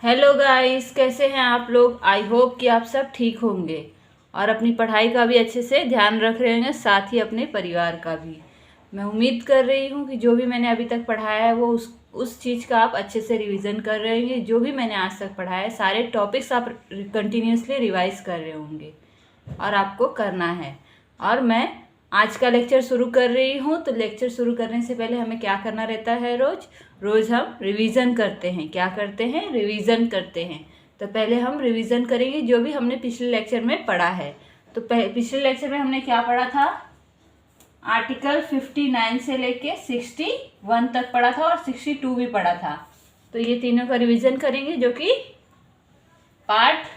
Hello guys, कैसे हैं आप लोग। आई होप कि आप सब ठीक होंगे और अपनी पढ़ाई का भी अच्छे से ध्यान रख रहे होंगे, साथ ही अपने परिवार का भी। मैं उम्मीद कर रही हूँ कि जो भी मैंने अभी तक पढ़ाया है वो उस चीज़ का आप अच्छे से रिवीजन कर रहे होंगे। जो भी मैंने आज तक पढ़ाया है सारे टॉपिक्स आप कंटिन्यूसली रिवाइज कर रहे होंगे और आपको करना है। और मैं आज का लेक्चर शुरू कर रही हूँ। तो लेक्चर शुरू करने से पहले हमें क्या करना रहता है, रोज हम रिवीजन करते हैं। क्या करते हैं? रिवीजन करते हैं। तो पहले हम रिवीजन करेंगे जो भी हमने पिछले लेक्चर में पढ़ा है। तो पिछले लेक्चर में हमने क्या पढ़ा था? आर्टिकल 59 से लेके 61 तक पढ़ा था और 62 भी पढ़ा था। तो ये तीनों का रिवीजन करेंगे जो कि पार्ट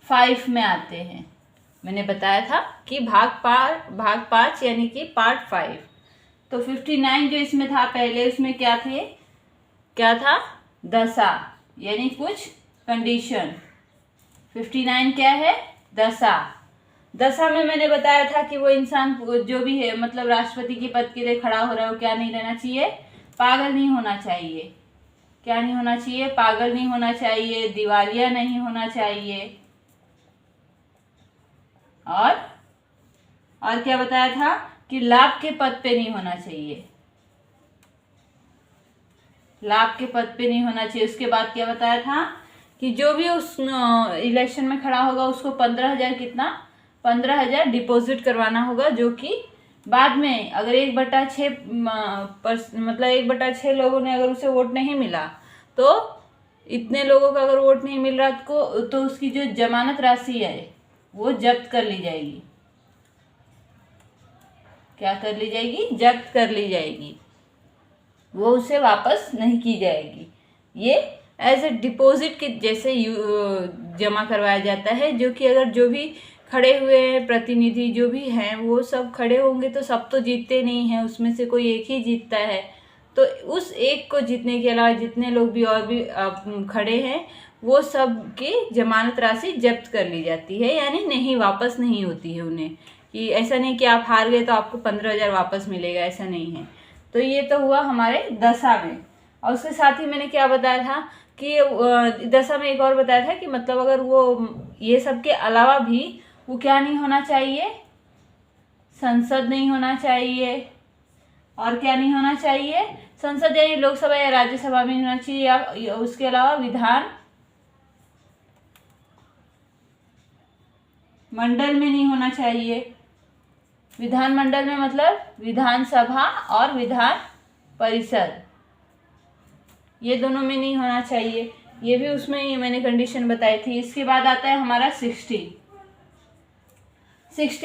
5 में आते हैं। मैंने बताया था कि भाग 5 यानी कि पार्ट 5। तो 59 जो इसमें था पहले, उसमें क्या था? दशा यानी कुछ कंडीशन। 59 क्या है? दशा। दशा में मैंने बताया था कि वो इंसान जो भी है, मतलब राष्ट्रपति के पद के लिए खड़ा हो रहा है, वो क्या नहीं रहना चाहिए? पागल नहीं होना चाहिए। क्या नहीं होना चाहिए? पागल नहीं होना चाहिए, दिवालिया नहीं होना चाहिए। और क्या बताया था? कि लाभ के पद पे नहीं होना चाहिए। लाभ के पद पे नहीं होना चाहिए। उसके बाद क्या बताया था? कि जो भी उस इलेक्शन में खड़ा होगा उसको 15,000 डिपॉजिट करवाना होगा, जो कि बाद में अगर 1/6 मतलब 1/6 लोगों ने अगर उसे वोट नहीं मिला, तो इतने लोगों का अगर वोट नहीं मिल रहा तो उसकी जो जमानत राशि है वो जब्त कर ली जाएगी। क्या कर ली जाएगी? जब्त कर ली जाएगी। वो उसे वापस नहीं की जाएगी। ये एज ए डिपॉजिट के जैसे जमा करवाया जाता है, जो कि अगर जो भी खड़े हुए हैं प्रतिनिधि जो भी हैं वो सब खड़े होंगे तो सब तो जीतते नहीं हैं, उसमें से कोई एक ही जीतता है। तो उस एक को जीतने के अलावा जितने लोग भी और भी खड़े हैं वो सब की जमानत राशि जब्त कर ली जाती है, यानी नहीं, वापस नहीं होती है उन्हें। कि ऐसा नहीं कि आप हार गए तो आपको 15,000 वापस मिलेगा, ऐसा नहीं है। तो ये तो हुआ हमारे दशा में। और उसके साथ ही मैंने क्या बताया था कि दशा में एक और बताया था कि मतलब अगर वो ये सब के अलावा भी वो क्या नहीं होना चाहिए? संसद नहीं होना चाहिए। और क्या नहीं होना चाहिए? संसद यानी लोकसभा या राज्यसभा में नहीं होना चाहिए, या उसके अलावा विधान मंडल में नहीं होना चाहिए। विधान मंडल में मतलब विधानसभा और विधान परिषद, ये दोनों में नहीं होना चाहिए। ये भी उसमें ही मैंने कंडीशन बताई थी। इसके बाद आता है हमारा 60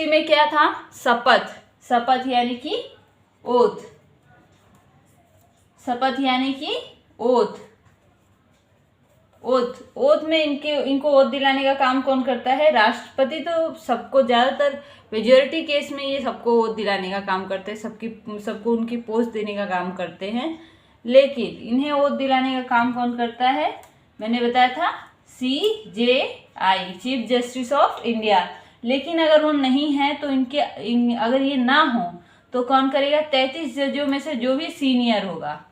में क्या था? शपथ यानी कि ओथ। शपथ यानी कि ओथ में इनको ओथ दिलाने का काम कौन करता है? राष्ट्रपति। तो सबको ज्यादातर मेजोरिटी केस में ये सबको ओथ दिलाने का काम करते हैं, सबको उनकी पोस्ट देने का काम करते हैं। लेकिन इन्हें ओथ दिलाने का काम कौन करता है? मैंने बताया था CJI, chief justice of India. लेकिन अगर वो नहीं है तो अगर ये ना हो तो कौन करेगा? 33 जजों में से जो भी सीनियर होगा,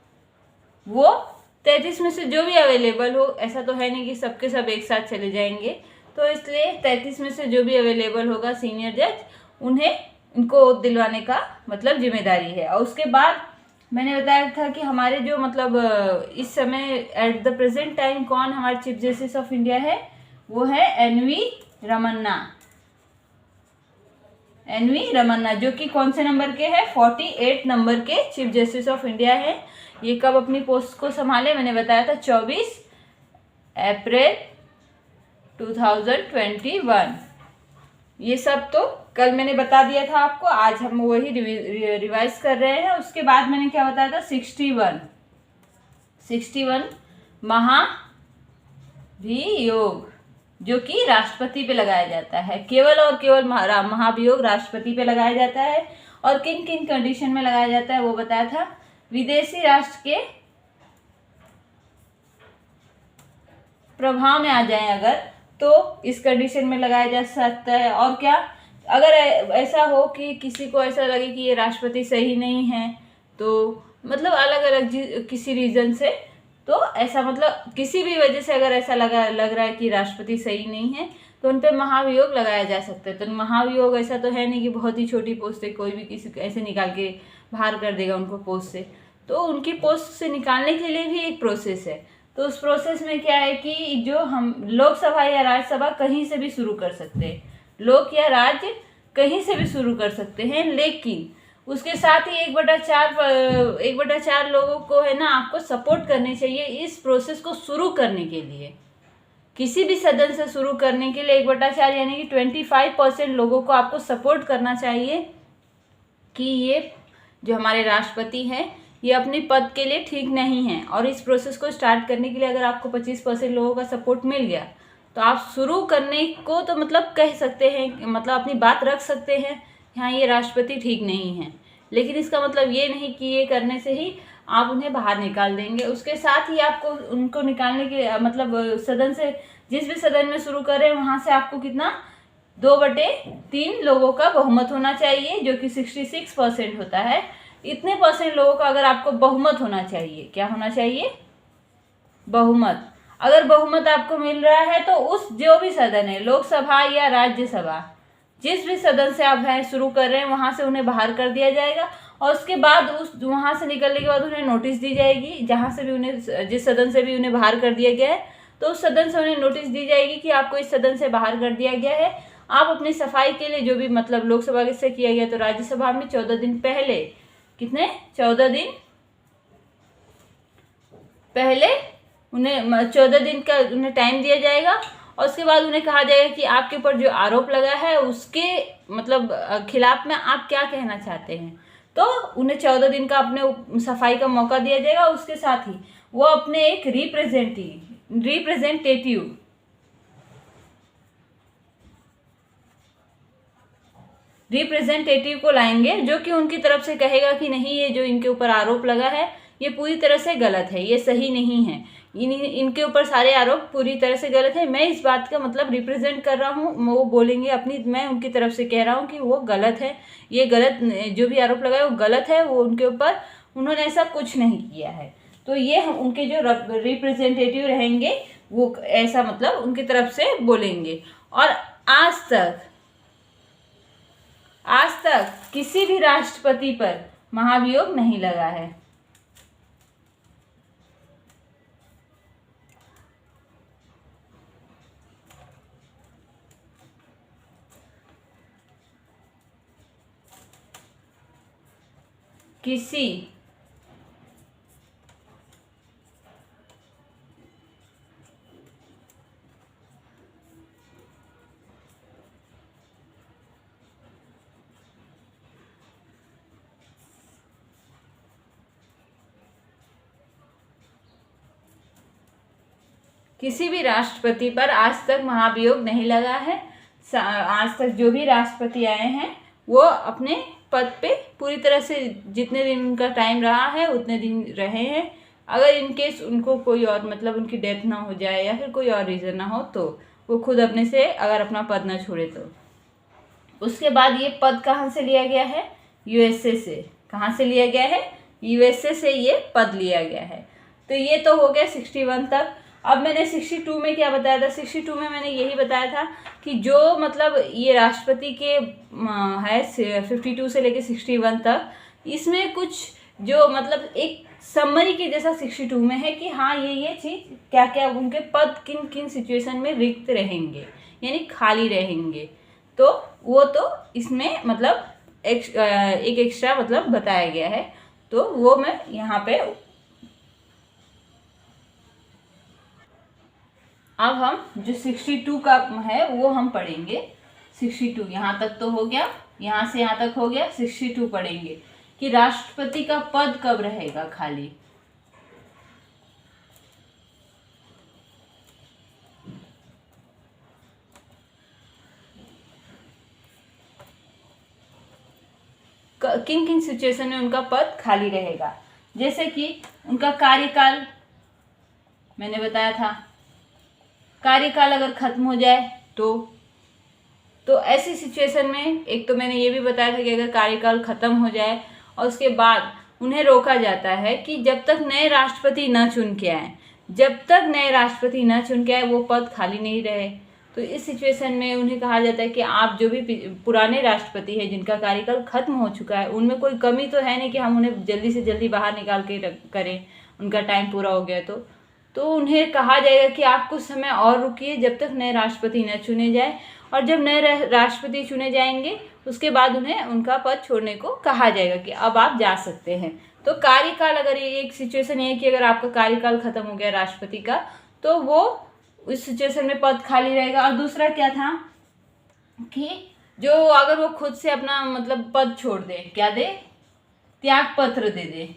वो 33 में से जो भी अवेलेबल हो, ऐसा तो है नहीं कि सबके सब एक साथ चले जाएंगे, तो इसलिए 33 में से जो भी अवेलेबल होगा सीनियर जज, इनको ओथ दिलवाने का मतलब जिम्मेदारी है। और उसके बाद मैंने बताया था कि हमारे जो मतलब इस समय एट द प्रेजेंट टाइम कौन हमारे चीफ जस्टिस ऑफ इंडिया है? वो है एन वी रमन्ना, जो कि कौन से नंबर के हैं? 48 नंबर के चीफ जस्टिस ऑफ इंडिया है। ये कब अपनी पोस्ट को संभाले? मैंने बताया था 24 अप्रैल 2021। ये सब तो कल मैंने बता दिया था आपको, आज हम वही रिवाइज कर रहे हैं। उसके बाद मैंने क्या बताया था? 61 महाभियोग, जो कि राष्ट्रपति पे लगाया जाता है। केवल और केवल महाभियोग राष्ट्रपति पे लगाया जाता है। और किन किन कंडीशन में लगाया जाता है वो बताया था। विदेशी राष्ट्र के प्रभाव में आ जाए अगर, तो इस कंडीशन में लगाया जा सकता है। और क्या, अगर ऐसा हो कि किसी को ऐसा लगे कि ये राष्ट्रपति सही नहीं है, तो मतलब अलग अलग किसी रीजन से, तो ऐसा मतलब किसी भी वजह से अगर ऐसा लग रहा है कि राष्ट्रपति सही नहीं है तो उन पर महाभियोग लगाया जा सकता है। तो महाभियोग ऐसा तो है नहीं कि बहुत ही छोटी पोस्ट है, कोई भी किसी ऐसे निकाल के बाहर कर देगा उनको पोस्ट से। तो उनकी पोस्ट से निकालने के लिए भी एक प्रोसेस है। तो उस प्रोसेस में क्या है कि जो हम लोकसभा या राज्यसभा कहीं से भी शुरू कर सकते हैं, लोक या राज्य कहीं से भी शुरू कर सकते हैं, लेकिन उसके साथ ही 1/4 लोगों को है ना आपको सपोर्ट करनी चाहिए इस प्रोसेस को शुरू करने के लिए। किसी भी सदन से शुरू करने के लिए 1/4 यानी कि 25% लोगों को आपको सपोर्ट करना चाहिए कि ये जो हमारे राष्ट्रपति हैं ये अपने पद के लिए ठीक नहीं है। और इस प्रोसेस को स्टार्ट करने के लिए अगर आपको 25% लोगों का सपोर्ट मिल गया तो आप शुरू करने को तो मतलब कह सकते हैं, मतलब अपनी बात रख सकते हैं, हाँ ये राष्ट्रपति ठीक नहीं है। लेकिन इसका मतलब ये नहीं कि ये करने से ही आप उन्हें बाहर निकाल देंगे। उसके साथ ही आपको उनको निकालने के मतलब सदन से, जिस भी सदन में शुरू कर रहे हैं वहाँ से आपको कितना 2/3 लोगों का बहुमत होना चाहिए, जो कि 66% होता है। इतने % लोगों का अगर आपको बहुमत होना चाहिए, क्या होना चाहिए? बहुमत। अगर बहुमत आपको मिल रहा है तो उस जो भी सदन है, लोकसभा या राज्यसभा, जिस भी सदन से आप हैं शुरू कर रहे हैं वहाँ से उन्हें बाहर कर दिया जाएगा। और उसके बाद उस वहाँ से निकलने के बाद उन्हें नोटिस दी जाएगी, जहाँ से भी उन्हें, जिस सदन से भी उन्हें बाहर कर दिया गया है तो उस सदन से उन्हें नोटिस दी जाएगी कि आपको इस सदन से बाहर कर दिया गया है। आप अपनी सफाई के लिए जो भी मतलब लोकसभा से किया गया तो राज्यसभा में 14 दिन पहले, कितने 14 दिन पहले उन्हें 14 दिन का उन्हें टाइम दिया जाएगा। और उसके बाद उन्हें कहा जाएगा कि आपके ऊपर जो आरोप लगा है उसके मतलब खिलाफ में आप क्या कहना चाहते हैं। तो उन्हें 14 दिन का अपने सफाई का मौका दिया जाएगा। उसके साथ ही वो अपने एक रिप्रेजेंटेटिव को लाएंगे, जो कि उनकी तरफ से कहेगा कि नहीं, ये जो इनके ऊपर आरोप लगा है ये पूरी तरह से गलत है, ये सही नहीं है, इनके ऊपर सारे आरोप पूरी तरह से गलत है। मैं इस बात का मतलब रिप्रेजेंट कर रहा हूँ, वो बोलेंगे अपनी, मैं उनकी तरफ से कह रहा हूँ कि वो गलत है, ये गलत, जो भी आरोप लगा है वो गलत है, वो उनके ऊपर उन्होंने ऐसा कुछ नहीं किया है। तो ये उनके जो रिप्रेजेंटेटिव रहेंगे वो ऐसा मतलब उनकी तरफ से बोलेंगे। और आज तक किसी भी राष्ट्रपति पर महाभियोग नहीं लगा है। किसी भी राष्ट्रपति पर आज तक महाभियोग नहीं लगा है। आज तक जो भी राष्ट्रपति आए हैं वो अपने पद पे पूरी तरह से जितने दिन उनका टाइम रहा है उतने दिन रहे हैं। अगर इनकेस उनको कोई और मतलब उनकी डेथ ना हो जाए या फिर कोई और रीज़न ना हो तो वो खुद अपने से अगर अपना पद ना छोड़े तो। उसके बाद ये पद कहाँ से लिया गया है? यूएसए से। कहाँ से लिया गया है? यूएसए से ये पद लिया गया है। तो ये तो हो गया 61 तक। अब मैंने 62 में क्या बताया था? 62 में मैंने यही बताया था कि जो मतलब ये राष्ट्रपति के है 52 से लेके 61 तक, इसमें कुछ जो मतलब एक समरी के जैसा 62 में है कि हाँ ये चीज़ क्या क्या उनके पद किन किन सिचुएशन में रिक्त रहेंगे यानी खाली रहेंगे। तो वो तो इसमें मतलब एक एक्स्ट्रा मतलब बताया गया है। तो वो मैं यहाँ पे अब हम जो 62 का है वो हम पढ़ेंगे। 62 यहाँ तक तो हो गया, यहाँ से यहाँ तक हो गया। 62 पढ़ेंगे कि राष्ट्रपति का पद कब रहेगा खाली। किन किन सिचुएशन में उनका पद खाली रहेगा। जैसे कि उनका कार्यकाल मैंने बताया था, कार्यकाल अगर खत्म हो जाए तो ऐसी सिचुएशन में एक तो मैंने ये भी बताया था कि अगर कार्यकाल खत्म हो जाए और उसके बाद उन्हें रोका जाता है कि जब तक नए राष्ट्रपति न चुन के आए, जब तक नए राष्ट्रपति न चुन के आए वो पद खाली नहीं रहे। तो इस सिचुएशन में उन्हें कहा जाता है कि आप जो भी पुराने राष्ट्रपति हैं जिनका कार्यकाल खत्म हो चुका है, उनमें कोई कमी तो है नहीं कि हम उन्हें जल्दी से जल्दी बाहर निकाल के करें, उनका टाइम पूरा हो गया तो उन्हें कहा जाएगा कि आप कुछ समय और रुकिए जब तक नए राष्ट्रपति न चुने जाए, और जब नए राष्ट्रपति चुने जाएंगे उसके बाद उन्हें उनका पद छोड़ने को कहा जाएगा कि अब आप जा सकते हैं। तो कार्यकाल, अगर ये एक सिचुएशन है कि अगर आपका कार्यकाल खत्म हो गया राष्ट्रपति का, तो वो उस सिचुएशन में पद खाली रहेगा। और दूसरा क्या था कि जो अगर वो खुद से अपना मतलब पद छोड़ दे, क्या दे, त्याग पत्र दे दे,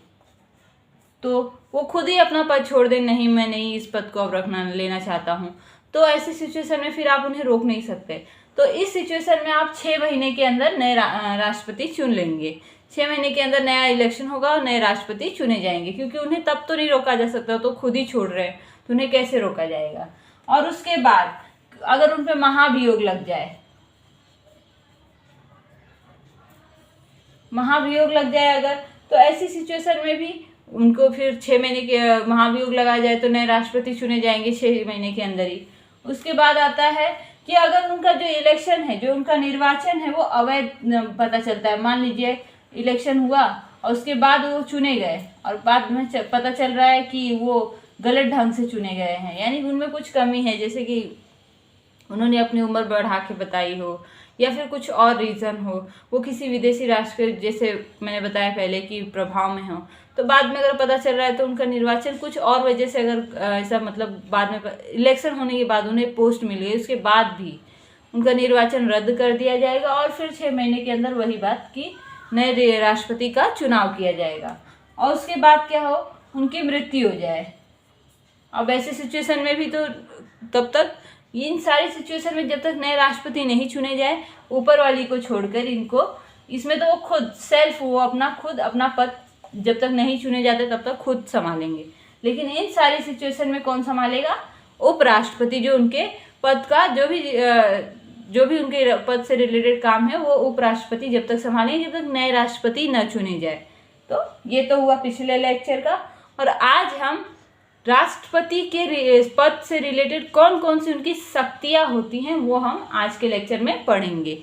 तो वो खुद ही अपना पद छोड़ दे, नहीं मैं नहीं इस पद को अब लेना चाहता हूँ, तो ऐसी सिचुएशन में फिर आप उन्हें रोक नहीं सकते। तो इस सिचुएशन में आप 6 महीने के अंदर नए राष्ट्रपति चुन लेंगे। 6 महीने के अंदर नया इलेक्शन होगा और नए राष्ट्रपति चुने जाएंगे, क्योंकि उन्हें तब तो नहीं रोका जा सकता, तो खुद ही छोड़ रहे हैं तो उन्हें कैसे रोका जाएगा। और उसके बाद अगर उन पे महाभियोग लग जाए, महाभियोग लग जाए अगर, तो ऐसी सिचुएशन में भी उनको फिर 6 महीने के महाभियोग लगाया जाए तो नए राष्ट्रपति चुने जाएंगे 6 महीने के अंदर ही। उसके बाद आता है कि अगर उनका जो इलेक्शन है, जो उनका निर्वाचन है वो अवैध पता चलता है, मान लीजिए इलेक्शन हुआ और उसके बाद वो चुने गए और बाद में पता चल रहा है कि वो गलत ढंग से चुने गए हैं, यानी उनमें कुछ कमी है, जैसे कि उन्होंने अपनी उम्र बढ़ा के बताई हो या फिर कुछ और रीज़न हो, वो किसी विदेशी राष्ट्र के, जैसे मैंने बताया पहले, कि प्रभाव में हो, तो बाद में अगर पता चल रहा है तो उनका निर्वाचन कुछ और वजह से अगर ऐसा मतलब बाद में इलेक्शन होने के बाद उन्हें पोस्ट मिल गई, उसके बाद भी उनका निर्वाचन रद्द कर दिया जाएगा और फिर 6 महीने के अंदर वही बात कि नए राष्ट्रपति का चुनाव किया जाएगा। और उसके बाद क्या हो, उनकी मृत्यु हो जाए। अब ऐसे सिचुएशन में भी तो तब तक इन सारी सिचुएशन में जब तक नए राष्ट्रपति नहीं चुने जाए, ऊपर वाली को छोड़कर इनको, इसमें तो वो खुद सेल्फ, वो अपना पद जब तक नहीं चुने जाते तब तक खुद संभालेंगे। लेकिन इन सारी सिचुएशन में कौन संभालेगा, उपराष्ट्रपति, जो उनके पद का जो भी उनके पद से रिलेटेड काम है वो उपराष्ट्रपति जब तक संभालेंगे जब तक नए राष्ट्रपति न चुने जाए। तो ये तो हुआ पिछले लेक्चर का। और आज हम राष्ट्रपति के पद से रिलेटेड कौन कौन सी उनकी शक्तियां होती हैं वो हम आज के लेक्चर में पढ़ेंगे।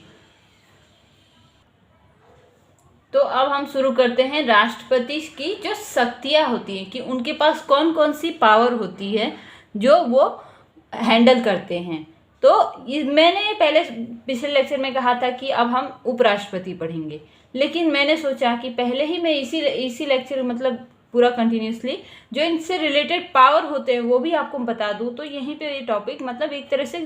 तो अब हम शुरू करते हैं राष्ट्रपति की जो शक्तियां होती हैं, कि उनके पास कौन कौन सी पावर होती है जो वो हैंडल करते हैं। तो मैंने पहले पिछले लेक्चर में कहा था कि अब हम उपराष्ट्रपति पढ़ेंगे, लेकिन मैंने सोचा कि पहले ही मैं इसी लेक्चर मतलब पूरा कंटिन्यूसली जो इनसे रिलेटेड पावर होते हैं वो भी आपको बता दूँ, तो यहीं पे ये टॉपिक मतलब एक तरह से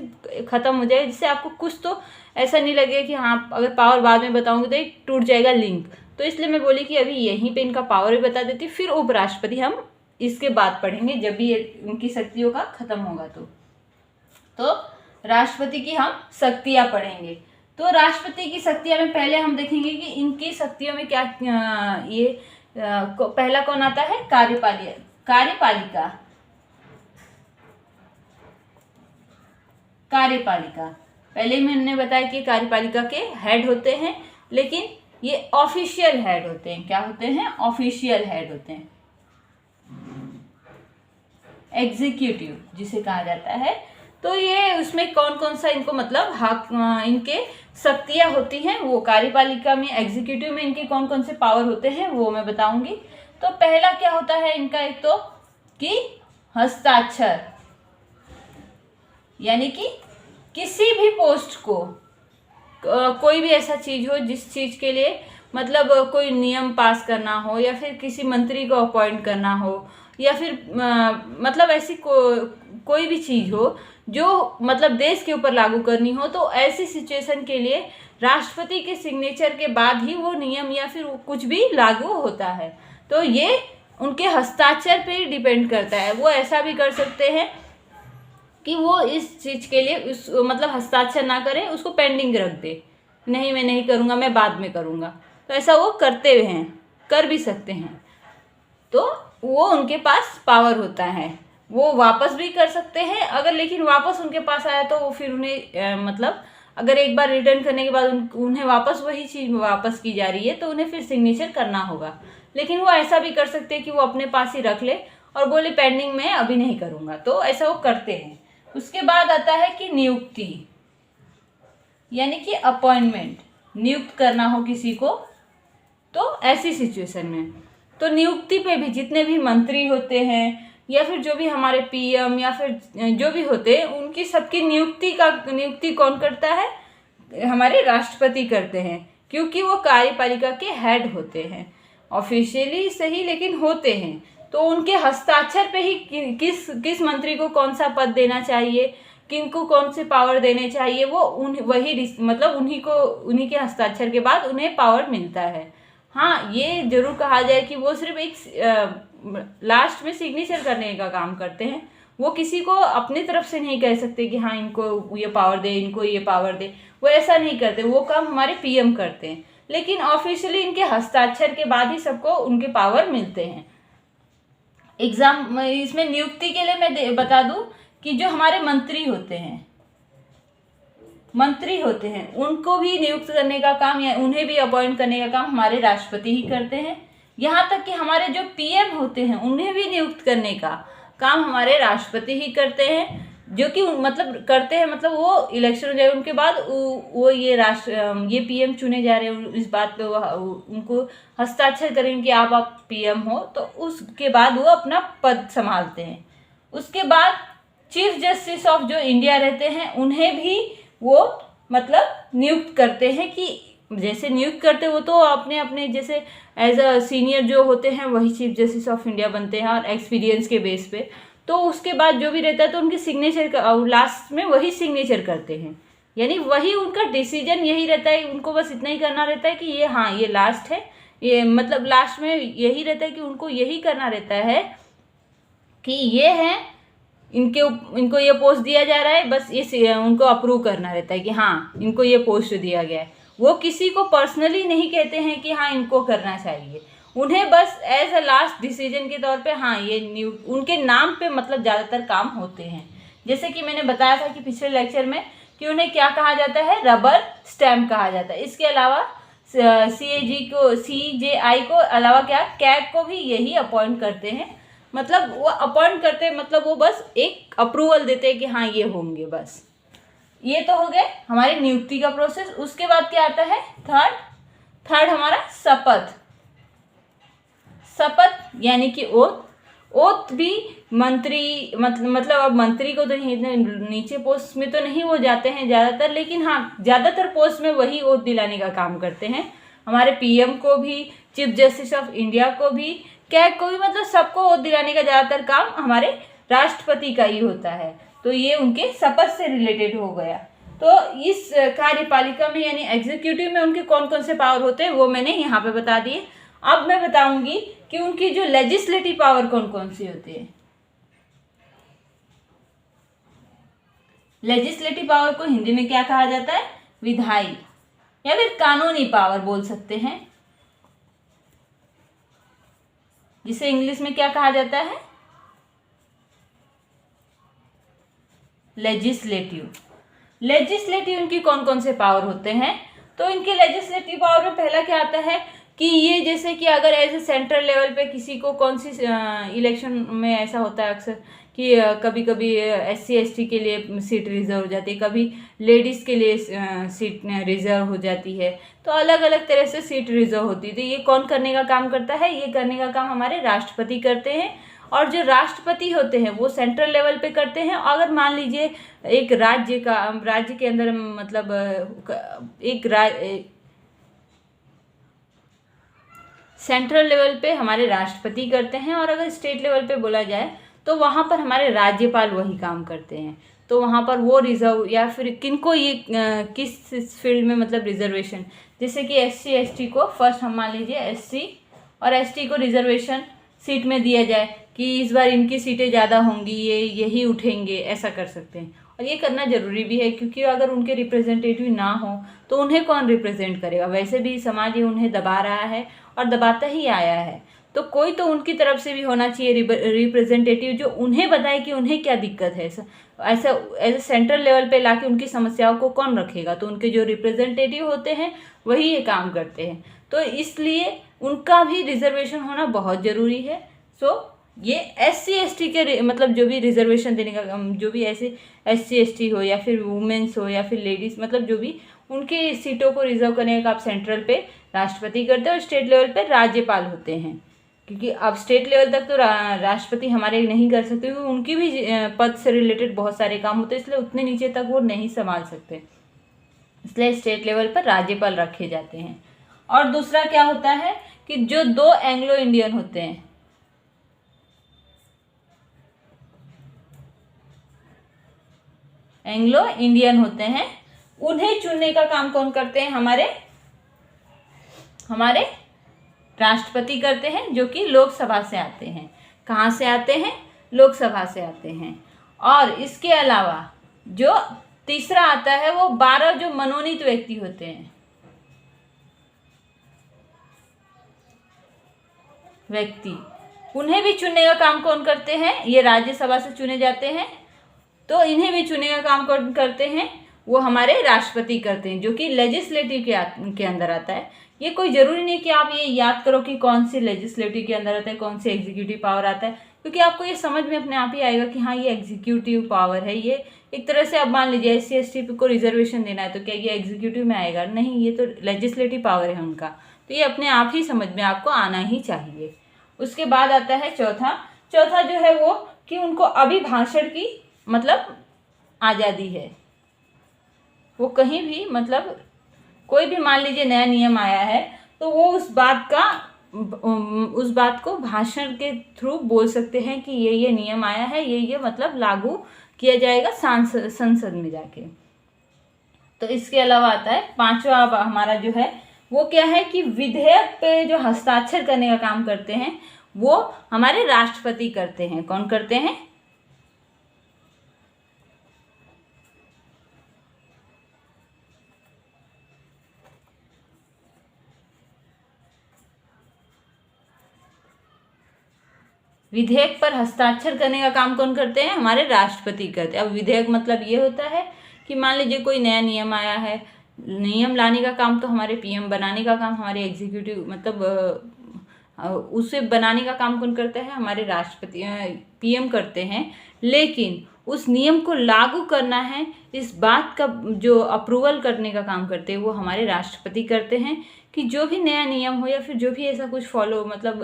ख़त्म हो जाए, जिससे आपको कुछ तो ऐसा नहीं लगे कि हाँ अगर पावर बाद में बताऊंगी तो एक टूट जाएगा लिंक। तो इसलिए मैं बोली कि अभी यहीं पे इनका पावर भी बता देती, फिर उपराष्ट्रपति हम इसके बाद पढ़ेंगे जब भी उनकी शक्तियों का ख़त्म होगा। तो राष्ट्रपति की हम शक्तियाँ पढ़ेंगे। तो राष्ट्रपति की शक्तियाँ में पहले हम देखेंगे कि इनकी शक्तियों में क्या पहला कौन आता है, कार्यपालिका। पहले मैंने बताया कि कार्यपालिका के हेड होते हैं, लेकिन ये ऑफिशियल हेड होते हैं। क्या होते हैं, ऑफिशियल हेड होते हैं। एग्जीक्यूटिव जिसे कहा जाता है। तो ये उसमें कौन कौन सा इनको मतलब हक, इनके शक्तियाँ होती हैं, वो कार्यपालिका में, एग्जीक्यूटिव में इनके कौन कौन से पावर होते हैं वो मैं बताऊंगी। तो पहला क्या होता है इनका, एक तो कि हस्ताक्षर, यानी कि किसी भी पोस्ट को कोई भी ऐसा चीज़ हो जिस चीज़ के लिए मतलब कोई नियम पास करना हो या फिर किसी मंत्री को अपॉइंट करना हो या फिर मतलब ऐसी कोई भी चीज़ हो जो मतलब देश के ऊपर लागू करनी हो, तो ऐसी सिचुएशन के लिए राष्ट्रपति के सिग्नेचर के बाद ही वो नियम या फिर कुछ भी लागू होता है। तो ये उनके हस्ताक्षर पे ही डिपेंड करता है। वो ऐसा भी कर सकते हैं कि वो इस चीज़ के लिए उस मतलब हस्ताक्षर ना करें, उसको पेंडिंग रख दे, नहीं मैं नहीं करूँगा, मैं बाद में करूँगा। तो ऐसा वो करते हैं, कर भी सकते हैं। तो वो उनके पास पावर होता है, वो वापस भी कर सकते हैं अगर, लेकिन वापस उनके पास आया तो वो फिर उन्हें मतलब अगर एक बार रिटर्न करने के बाद उन्हें वापस वही चीज़ वापस की जा रही है तो उन्हें फिर सिग्नेचर करना होगा। लेकिन वो ऐसा भी कर सकते हैं कि वो अपने पास ही रख ले और बोले पेंडिंग में अभी नहीं करूँगा, तो ऐसा वो करते हैं। उसके बाद आता है कि नियुक्ति, यानी कि अपॉइंटमेंट, नियुक्त करना हो किसी को, तो ऐसी सिचुएशन में तो नियुक्ति पे भी जितने भी मंत्री होते हैं या फिर जो भी हमारे पीएम या फिर जो भी होते हैं, उनकी सबकी नियुक्ति कौन करता है? हमारे राष्ट्रपति करते हैं, क्योंकि वो कार्यपालिका के हेड होते हैं। ऑफिशियली सही लेकिन होते हैं, तो उनके हस्ताक्षर पे ही किस मंत्री को कौन सा पद देना चाहिए, किनको कौन से पावर देने चाहिए, वो उन्हीं के हस्ताक्षर के बाद उन्हें पावर मिलता है। हाँ, ये जरूर कहा जाए कि वो सिर्फ एक लास्ट में सिग्नेचर करने का काम करते हैं। वो किसी को अपनी तरफ से नहीं कह सकते कि हाँ इनको ये पावर दे, इनको ये पावर दे, वो ऐसा नहीं करते। वो काम हमारे पीएम करते हैं, लेकिन ऑफिशियली इनके हस्ताक्षर के बाद ही सबको उनके पावर मिलते हैं। इसमें नियुक्ति के लिए मैं बता दूं कि जो हमारे मंत्री होते हैं उनको भी नियुक्त करने का काम या उन्हें भी अपॉइंट करने का काम हमारे राष्ट्रपति ही करते हैं। यहाँ तक कि हमारे जो पीएम होते हैं उन्हें भी नियुक्त करने का काम हमारे राष्ट्रपति ही करते हैं, जो कि मतलब वो इलेक्शन हो जाए उनके बाद वो ये पीएम चुने जा रहे हैं, इस बात पे वो उनको हस्ताक्षर करेंगे कि आप पीएम हो, तो उसके बाद वो अपना पद संभालते हैं। उसके बाद चीफ जस्टिस ऑफ जो इंडिया रहते हैं उन्हें भी वो नियुक्त करते हैं, कि जैसे नियुक्त करते वो तो अपने जैसे एज अ सीनियर जो होते हैं वही चीफ जस्टिस ऑफ इंडिया बनते हैं और एक्सपीरियंस के बेस पे। तो उसके बाद जो भी रहता है तो उनकी सिग्नेचर लास्ट में वही सिग्नेचर करते हैं, यानी वही उनका डिसीजन यही रहता है। उनको बस इतना ही करना रहता है कि ये लास्ट है, ये लास्ट में यही रहता है कि उनको यही करना रहता है कि ये है, इनको ये पोस्ट दिया जा रहा है, बस ये उनको अप्रूव करना रहता है कि हाँ इनको ये पोस्ट दिया गया है। वो किसी को पर्सनली नहीं कहते हैं कि हाँ इनको करना चाहिए, उन्हें बस एज अ लास्ट डिसीजन के तौर पे हाँ ये उनके नाम पे ज़्यादातर काम होते हैं। जैसे कि मैंने बताया था कि पिछले लेक्चर में कि उन्हें क्या कहा जाता है, रबर स्टैम्प कहा जाता है। इसके अलावा CJI को अलावा कैग को भी यही अपॉइंट करते हैं। वो अपॉइंट करते हैं, वो बस एक अप्रूवल देते हैं कि हाँ ये होंगे। बस ये तो हो गए हमारी नियुक्ति का प्रोसेस। उसके बाद क्या आता है? थर्ड हमारा शपथ यानी कि ओथ भी मंत्री अब मंत्री को तो नीचे पोस्ट में तो नहीं वो जाते हैं ज़्यादातर, लेकिन हाँ ज़्यादातर पोस्ट में वही ओथ दिलाने का काम करते हैं। हमारे पीएम को भी, चीफ जस्टिस ऑफ इंडिया को भी, कैग को भी, सबको ओथ दिलाने का ज़्यादातर काम हमारे राष्ट्रपति का ही होता है। तो ये उनके शपथ से रिलेटेड हो गया। तो इस कार्यपालिका में यानी एग्जीक्यूटिव में उनके कौन कौन से पावर होते हैं वो मैंने यहाँ पे बता दिए। अब मैं बताऊंगी कि उनकी जो लेजिस्लेटिव पावर कौन कौन सी होती है। लेजिस्लेटिव पावर को हिंदी में क्या कहा जाता है? विधायी या फिर कानूनी पावर बोल सकते हैं, जिसे इंग्लिश में क्या कहा जाता है? लेजिस्लेटिव इनकी कौन कौन से पावर होते हैं? तो इनके लेजिस्लेटिव पावर में पहला क्या आता है कि ये जैसे कि अगर ऐसे सेंट्रल लेवल पे किसी को कौन सी इलेक्शन में ऐसा होता है अक्सर कि कभी कभी SC ST के लिए सीट रिजर्व हो जाती है, कभी लेडीज़ के लिए सीट रिजर्व हो जाती है, तो अलग अलग तरह से सीट रिजर्व होती है। तो ये कौन करने का काम करता है? ये करने का काम हमारे राष्ट्रपति करते हैं। और जो राष्ट्रपति होते हैं वो सेंट्रल लेवल पे करते हैं। अगर मान लीजिए एक राज्य के अंदर सेंट्रल लेवल पे हमारे राष्ट्रपति करते हैं, और अगर स्टेट लेवल पे बोला जाए तो वहाँ पर हमारे राज्यपाल वही काम करते हैं। तो वहाँ पर वो रिजर्व या फिर किनको ये किस फील्ड में रिजर्वेशन, जैसे कि SC ST को फर्स्ट हम मान लीजिए SC और ST को रिजर्वेशन सीट में दिया जाए कि इस बार इनकी सीटें ज़्यादा होंगी, ये यही उठेंगे, ऐसा कर सकते हैं। और ये करना ज़रूरी भी है, क्योंकि अगर उनके रिप्रेजेंटेटिव ना हो तो उन्हें कौन रिप्रेजेंट करेगा? वैसे भी समाज ये उन्हें दबा रहा है और दबाता ही आया है, तो कोई तो उनकी तरफ से भी होना चाहिए रिप्रेजेंटेटिव, जो उन्हें बताए कि उन्हें क्या दिक्कत है। ऐसा एज सेंट्रल लेवल पे लाके उनकी समस्याओं को कौन रखेगा? तो उनके जो रिप्रेजेंटेटिव होते हैं वही ये काम करते हैं। तो इसलिए उनका भी रिजर्वेशन होना बहुत ज़रूरी है। सो ये SC ST के मतलब जो भी रिजर्वेशन देने का, जो भी ऐसे SC ST हो या फिर वुमेन्स हो या फिर लेडीज़, मतलब जो भी उनकी सीटों को रिजर्व करने का आप सेंट्रल पे राष्ट्रपति करते हैं और स्टेट लेवल पे राज्यपाल होते हैं। क्योंकि अब स्टेट लेवल तक तो राष्ट्रपति हमारे नहीं कर सकते, क्योंकि उनकी भी पद से रिलेटेड बहुत सारे काम होते हैं, इसलिए उतने नीचे तक वो नहीं संभाल सकते, इसलिए स्टेट लेवल पर राज्यपाल रखे जाते हैं। और दूसरा क्या होता है कि जो 2 एंग्लो इंडियन होते हैं, एंग्लो इंडियन होते हैं, उन्हें चुनने का काम कौन करते हैं? हमारे राष्ट्रपति करते हैं, जो कि लोकसभा से आते हैं। कहाँ से आते हैं? लोकसभा से आते हैं। और इसके अलावा जो तीसरा आता है वो 12 जो मनोनीत व्यक्ति होते हैं, उन्हें भी चुनने का काम कौन करते हैं? ये राज्यसभा से चुने जाते हैं, तो इन्हें भी चुनने का काम कौन करते हैं? वो हमारे राष्ट्रपति करते हैं, जो कि लेजिस्लेटिव के अंदर आता है। ये कोई ज़रूरी नहीं कि आप ये याद करो कि कौन सी लेजिस्लेटिव के अंदर आता है, कौन सी एग्जीक्यूटिव पावर आता है, क्योंकि आपको ये समझ में अपने आप ही आएगा कि हाँ ये एग्जीक्यूटिव पावर है। ये एक तरह से अब मान लीजिए SC ST को रिजर्वेशन देना है, तो क्या ये एग्जीक्यूटिव में आएगा? नहीं, ये तो लेजिस्लेटिव पावर है उनका, तो ये अपने आप ही समझ में आपको आना ही चाहिए। उसके बाद आता है चौथा जो है वो कि उनको अभिभाषण की मतलब आज़ादी है। वो कहीं भी मतलब कोई भी मान लीजिए नया नियम आया है, तो वो उस बात को भाषण के थ्रू बोल सकते हैं कि ये नियम आया है, ये मतलब लागू किया जाएगा संसद में जाके। तो इसके अलावा आता है 5वां हमारा जो है वो क्या है कि विधेयक पे जो हस्ताक्षर करने का काम करते हैं वो हमारे राष्ट्रपति करते हैं। कौन करते हैं? विधेयक पर हस्ताक्षर करने का काम कौन करते हैं? हमारे राष्ट्रपति करते हैं। अब विधेयक मतलब ये होता है कि मान लीजिए कोई नया नियम आया है, नियम लाने का काम तो हमारे PM, बनाने का काम हमारे एग्जीक्यूटिव मतलब उसे बनाने का काम कौन करता है? हमारे राष्ट्रपति PM करते हैं। लेकिन उस नियम को लागू करना है, इस बात का जो अप्रूवल करने का काम करते हैं वो हमारे राष्ट्रपति करते हैं कि जो भी नया नियम हो या फिर जो भी ऐसा कुछ फॉलो मतलब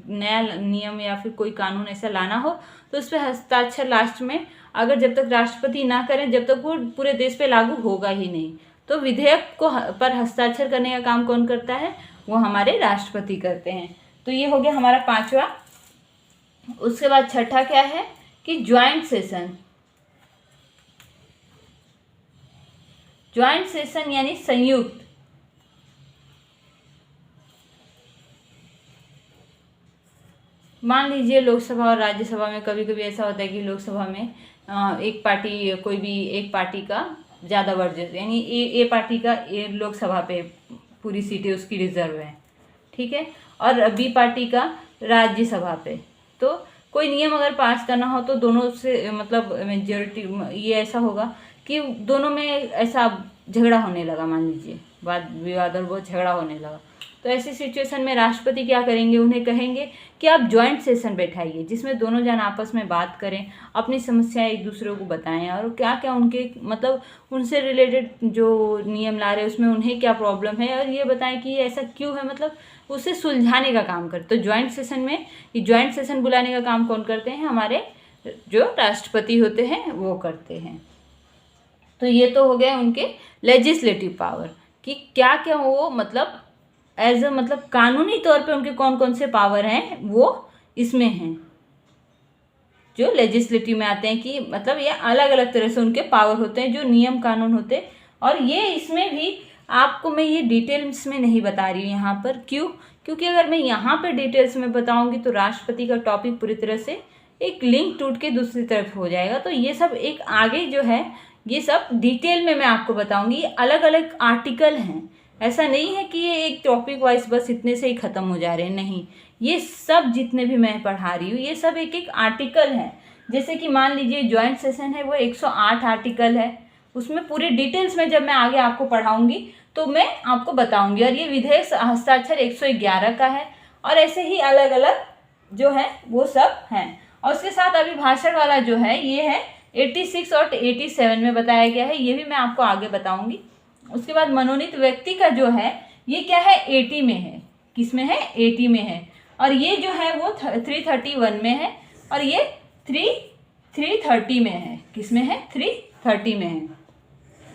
नया नियम या फिर कोई कानून ऐसा लाना हो, तो उस पर हस्ताक्षर लास्ट में अगर जब तक राष्ट्रपति ना करें जब तक वो पूरे देश पे लागू होगा ही नहीं। तो विधेयक को पर हस्ताक्षर करने का काम कौन करता है? वो हमारे राष्ट्रपति करते हैं। तो ये हो गया हमारा 5वां। उसके बाद 6ठा क्या है कि ज्वाइंट सेशन यानी संयुक्त। मान लीजिए लोकसभा और राज्यसभा में कभी कभी ऐसा होता है कि लोकसभा में एक पार्टी का ज़्यादा वर्चस्व, यानी ए पार्टी का लोकसभा पे पूरी सीटें उसकी रिजर्व है, ठीक है, और B पार्टी का राज्यसभा पे। तो कोई नियम अगर पास करना हो तो दोनों से मतलब मेजॉरिटी ये ऐसा होगा कि दोनों में ऐसा झगड़ा होने लगा, मान लीजिए वाद विवाद और बहुत झगड़ा होने लगा, तो ऐसी सिचुएशन में राष्ट्रपति क्या करेंगे? उन्हें कहेंगे कि आप ज्वाइंट सेशन बैठाइए जिसमें दोनों जन आपस में बात करें, अपनी समस्याएं एक दूसरे को बताएं और क्या क्या उनके मतलब उनसे रिलेटेड जो नियम ला रहे हैं उसमें उन्हें क्या प्रॉब्लम है और ये बताएं कि ये ऐसा क्यों है, मतलब उसे सुलझाने का काम करते। तो ज्वाइंट सेशन बुलाने का काम कौन करते हैं? हमारे जो राष्ट्रपति होते हैं वो करते हैं। तो ये तो हो गए उनके लेजिस्लेटिव पावर कि क्या क्या वो मतलब एज मतलब कानूनी तौर पे उनके कौन कौन से पावर हैं वो इसमें हैं जो लेजिस्लेटिव में आते हैं, कि मतलब ये अलग अलग तरह से उनके पावर होते हैं जो नियम कानून होते हैं। और ये इसमें भी आपको मैं ये डिटेल्स में नहीं बता रही हूँ यहाँ पर, क्यों? क्योंकि अगर मैं यहाँ पर डिटेल्स में बताऊँगी तो राष्ट्रपति का टॉपिक पूरी तरह से एक लिंक टूट के दूसरी तरफ हो जाएगा। तो ये सब एक आगे जो है ये सब डिटेल में मैं आपको बताऊँगी। ये अलग अलग आर्टिकल हैं, ऐसा नहीं है कि ये एक टॉपिक वाइज बस इतने से ही ख़त्म हो जा रहे हैं, नहीं, ये सब जितने भी मैं पढ़ा रही हूँ ये सब एक एक आर्टिकल है। जैसे कि मान लीजिए ज्वाइंट सेशन है वो 108 आर्टिकल है, उसमें पूरे डिटेल्स में जब मैं आगे आपको पढ़ाऊंगी तो मैं आपको बताऊंगी। और ये विधेयक हस्ताक्षर 111 का है और ऐसे ही अलग अलग जो है वो सब हैं। और उसके साथ अभिभाषण वाला जो है ये है 86 और 87 में बताया गया है, ये भी मैं आपको आगे बताऊंगी। उसके बाद मनोनीत व्यक्ति का जो है ये क्या है 80 में है। किस में है? 80 में है। और ये जो है वो 331 में है और ये 330 में है। किस में है? 330 में है।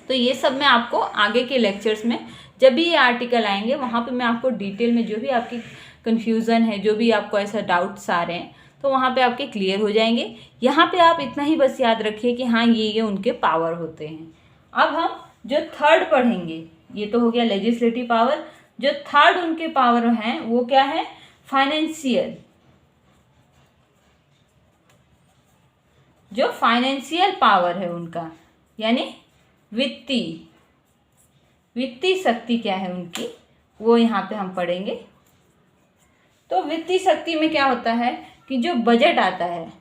तो ये सब मैं आपको आगे के लेक्चर्स में जब भी ये आर्टिकल आएंगे वहाँ पे मैं आपको डिटेल में जो भी आपकी कन्फ्यूज़न है, जो भी आपको ऐसा डाउट्स आ रहे हैं तो वहाँ पे आपके क्लियर हो जाएंगे। यहाँ पे आप इतना ही बस याद रखिए कि हाँ ये उनके पावर होते हैं। अब हम जो थर्ड पढ़ेंगे, ये तो हो गया लेजिस्लेटिव पावर। जो थर्ड उनके पावर हैं वो क्या है? फाइनेंशियल। जो फाइनेंशियल पावर है उनका यानी वित्तीय शक्ति क्या है उनकी, वो यहाँ पे हम पढ़ेंगे। तो वित्तीय शक्ति में क्या होता है कि जो बजट आता है,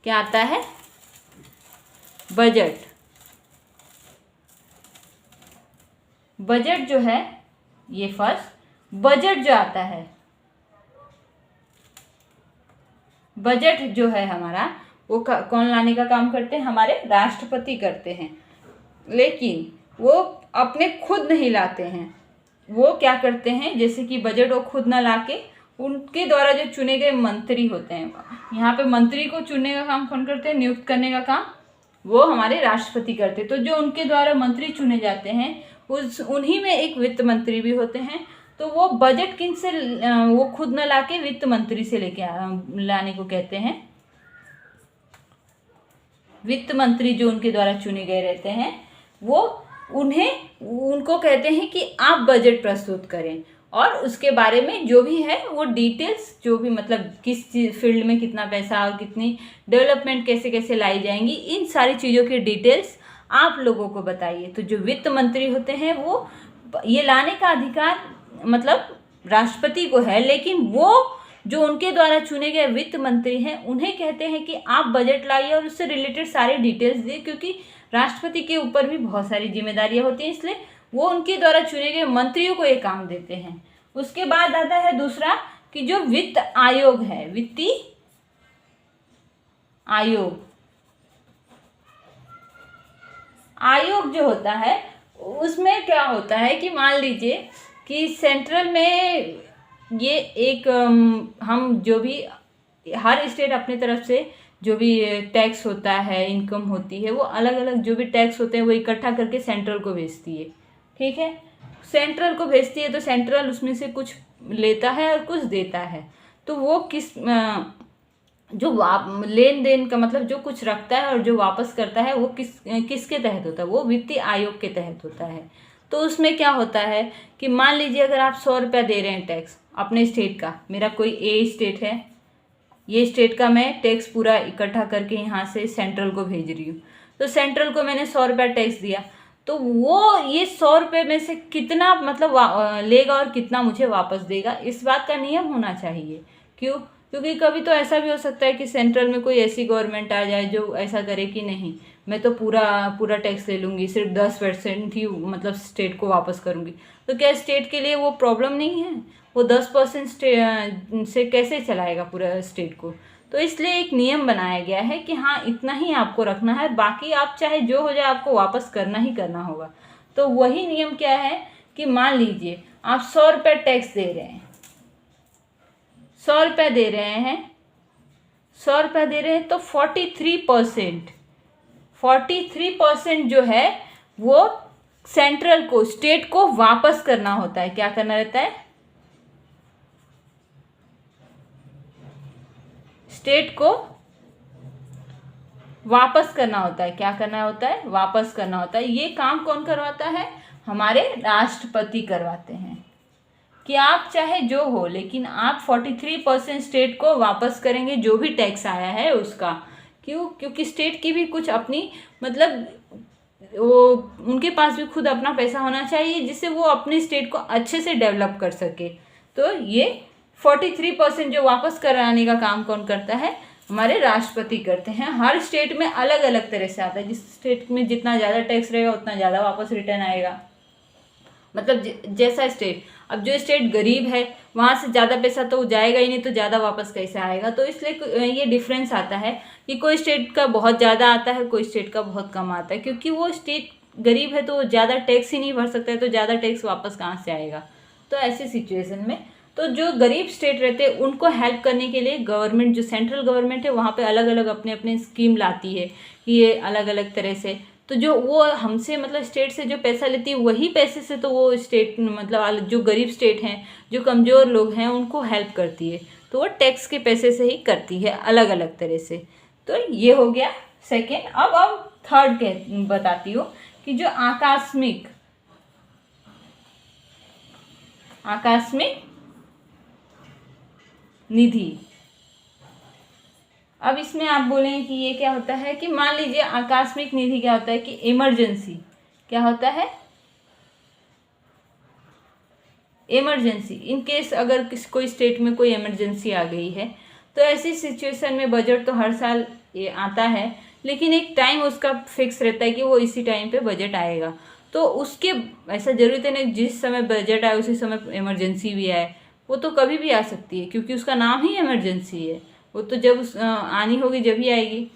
क्या आता है? बजट जो है ये फर्स्ट बजट जो आता है, बजट जो है हमारा वो कौन लाने का काम करते हैं? हमारे राष्ट्रपति करते हैं। लेकिन वो अपने खुद नहीं लाते हैं, वो क्या करते हैं जैसे कि बजट वो खुद ना लाके उनके द्वारा जो चुने गए मंत्री होते हैं, यहाँ पे मंत्री को चुनने का काम कौन करते हैं? नियुक्त करने का काम वो हमारे राष्ट्रपति करते हैं। तो जो उनके द्वारा मंत्री चुने जाते हैं उन्हीं में एक वित्त मंत्री भी होते हैं। तो वो बजट किन से वो खुद न लाके वित्त मंत्री से लेके लाने को कहते हैं। वित्त मंत्री जो उनके द्वारा चुने गए रहते हैं वो उनको कहते हैं कि आप बजट प्रस्तुत करें और उसके बारे में जो भी है वो डिटेल्स, जो भी मतलब किस फील्ड में कितना पैसा और कितनी डेवलपमेंट कैसे कैसे लाई जाएंगी, इन सारी चीज़ों की डिटेल्स आप लोगों को बताइए। तो जो वित्त मंत्री होते हैं वो ये लाने का अधिकार मतलब राष्ट्रपति को है, लेकिन वो जो उनके द्वारा चुने गए वित्त मंत्री हैं उन्हें कहते हैं कि आप बजट लाइए और उससे रिलेटेड सारे डिटेल्स दिए, क्योंकि राष्ट्रपति के ऊपर भी बहुत सारी जिम्मेदारियां होती हैं, इसलिए वो उनके द्वारा चुने गए मंत्रियों को ये काम देते हैं। उसके बाद आता है दूसरा कि जो वित्त आयोग है, वित्तीय आयोग जो होता है उसमें क्या होता है कि मान लीजिए कि सेंट्रल में ये एक हम जो भी हर स्टेट अपने तरफ से जो भी टैक्स होता है, इनकम होती है, वो अलग अलग जो भी टैक्स होते हैं वो इकट्ठा करके सेंट्रल को भेजती है। ठीक है, सेंट्रल को भेजती है तो सेंट्रल उसमें से कुछ लेता है और कुछ देता है। तो वो जो लेन देन का मतलब जो कुछ रखता है और जो वापस करता है वो किसके तहत होता है? वो वित्तीय आयोग के तहत होता है। तो उसमें क्या होता है कि मान लीजिए अगर आप 100 रुपया दे रहे हैं टैक्स अपने स्टेट का, मेरा कोई ए स्टेट है, ये स्टेट का मैं टैक्स पूरा इकट्ठा करके यहाँ से सेंट्रल को भेज रही हूँ, तो सेंट्रल को मैंने 100 रुपया टैक्स दिया, तो वो ये 100 रुपये में से कितना मतलब लेगा और कितना मुझे वापस देगा, इस बात का नियम होना चाहिए। क्यों? क्योंकि कभी तो ऐसा भी हो सकता है कि सेंट्रल में कोई ऐसी गवर्नमेंट आ जाए जो ऐसा करे कि नहीं मैं तो पूरा टैक्स ले लूँगी, सिर्फ 10% ही मतलब स्टेट को वापस करूँगी। तो क्या स्टेट के लिए वो प्रॉब्लम नहीं है? वो 10% से कैसे चलाएगा पूरा स्टेट को? तो इसलिए एक नियम बनाया गया है कि हाँ इतना ही आपको रखना है, बाकी आप चाहे जो हो जाए आपको वापस करना ही करना होगा। तो वही नियम क्या है कि मान लीजिए आप 100 रुपये टैक्स दे रहे हैं, 100 रुपये दे रहे हैं, 100 रुपये दे रहे हैं, तो 43% जो है वो सेंट्रल को, स्टेट को वापस करना होता है। क्या करना रहता है? स्टेट को वापस करना होता है। क्या करना होता है? वापस करना होता है। ये काम कौन करवाता है? हमारे राष्ट्रपति करवाते हैं कि आप चाहे जो हो, लेकिन आप 43% स्टेट को वापस करेंगे जो भी टैक्स आया है उसका। क्यों? क्योंकि स्टेट की भी कुछ अपनी मतलब वो उनके पास भी खुद अपना पैसा होना चाहिए जिससे वो अपने स्टेट को अच्छे से डेवलप कर सके। तो ये 43% जो वापस कराने का काम कौन करता है? हमारे राष्ट्रपति करते हैं। हर स्टेट में अलग अलग तरह से आता है, जिस स्टेट में जितना ज़्यादा टैक्स रहेगा उतना ज़्यादा वापस रिटर्न आएगा। मतलब जैसा स्टेट, अब जो स्टेट गरीब है वहाँ से ज़्यादा पैसा तो जाएगा ही नहीं, तो ज़्यादा वापस कैसे आएगा। तो इसलिए ये डिफरेंस आता है कि कोई स्टेट का बहुत ज़्यादा आता है, कोई स्टेट का बहुत कम आता है, क्योंकि वो स्टेट गरीब है तो ज़्यादा टैक्स ही नहीं भर सकता है, तो ज़्यादा टैक्स वापस कहाँ से आएगा। तो ऐसी सिचुएशन में तो जो गरीब स्टेट रहते हैं उनको हेल्प करने के लिए गवर्नमेंट, जो सेंट्रल गवर्नमेंट है, वहाँ पे अलग अलग अपने अपने स्कीम लाती है कि ये अलग अलग तरह से, तो जो वो हमसे मतलब स्टेट से जो पैसा लेती है वही पैसे से तो वो स्टेट मतलब जो गरीब स्टेट हैं, जो कमज़ोर लोग हैं, उनको हेल्प करती है। तो वो टैक्स के पैसे से ही करती है अलग अलग तरह से। तो ये हो गया सेकेंड। अब थर्ड बताती हूँ कि जो आकस्मिक निधि। अब इसमें आप बोलेंगे कि ये क्या होता है, कि मान लीजिए आकस्मिक निधि क्या होता है कि इमरजेंसी, क्या होता है, इमरजेंसी। इन केस अगर कोई स्टेट में कोई इमरजेंसी आ गई है, तो ऐसी सिचुएशन में बजट तो हर साल ये आता है, लेकिन एक टाइम उसका फिक्स रहता है कि वो इसी टाइम पे बजट आएगा। तो उसके ऐसा जरूरत नहीं जिस समय बजट आए उसी समय इमरजेंसी भी आए, वो तो कभी भी आ सकती है, क्योंकि उसका नाम ही इमरजेंसी है। वो तो जब आनी होगी जब ही आएगी।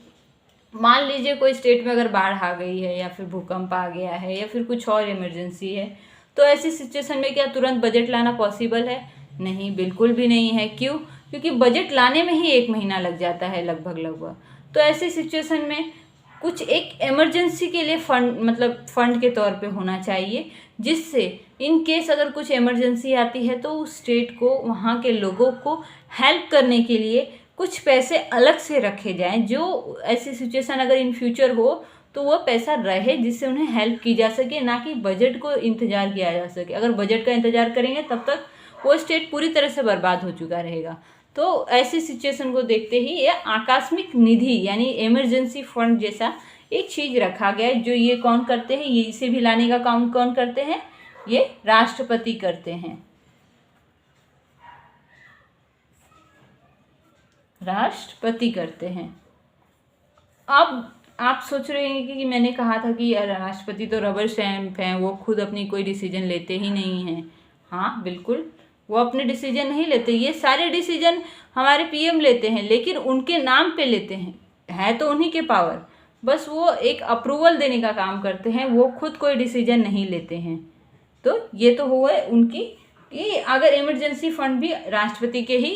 मान लीजिए कोई स्टेट में अगर बाढ़ आ गई है, या फिर भूकंप आ गया है, या फिर कुछ और इमरजेंसी है, तो ऐसी सिचुएशन में क्या तुरंत बजट लाना पॉसिबल है? नहीं, बिल्कुल भी नहीं है। क्यों? क्योंकि बजट लाने में ही 1 महीना लग जाता है लगभग। तो ऐसी सिचुएशन में कुछ एक इमरजेंसी के लिए फंड, मतलब फंड के तौर पे होना चाहिए, जिससे इन केस अगर कुछ इमरजेंसी आती है तो उस स्टेट को, वहाँ के लोगों को हेल्प करने के लिए कुछ पैसे अलग से रखे जाएं, जो ऐसी सिचुएशन अगर इन फ्यूचर हो तो वो पैसा रहे जिससे उन्हें हेल्प की जा सके, ना कि बजट को इंतज़ार किया जा सके। अगर बजट का इंतज़ार करेंगे तब तक वो स्टेट पूरी तरह से बर्बाद हो चुका रहेगा। तो ऐसी सिचुएशन को देखते ही ये आकस्मिक निधि यानी इमरजेंसी फंड जैसा एक चीज़ रखा गया है, जो ये कौन करते हैं, ये इसे भी लाने का काम कौन करते हैं? ये राष्ट्रपति करते हैं। राष्ट्रपति करते हैं। अब आप सोच रहे हैं कि मैंने कहा था कि राष्ट्रपति तो रबर स्टैम्प हैं, वो खुद अपनी कोई डिसीजन लेते ही नहीं हैं। हाँ बिल्कुल, वो अपने डिसीजन नहीं लेते, ये सारे डिसीजन हमारे पीएम लेते हैं, लेकिन उनके नाम पे लेते हैं, है तो उन्हीं के पावर, बस वो एक अप्रूवल देने का काम करते हैं, वो खुद कोई डिसीजन नहीं लेते हैं। तो ये तो हुआ उनकी कि अगर इमरजेंसी फंड भी राष्ट्रपति के ही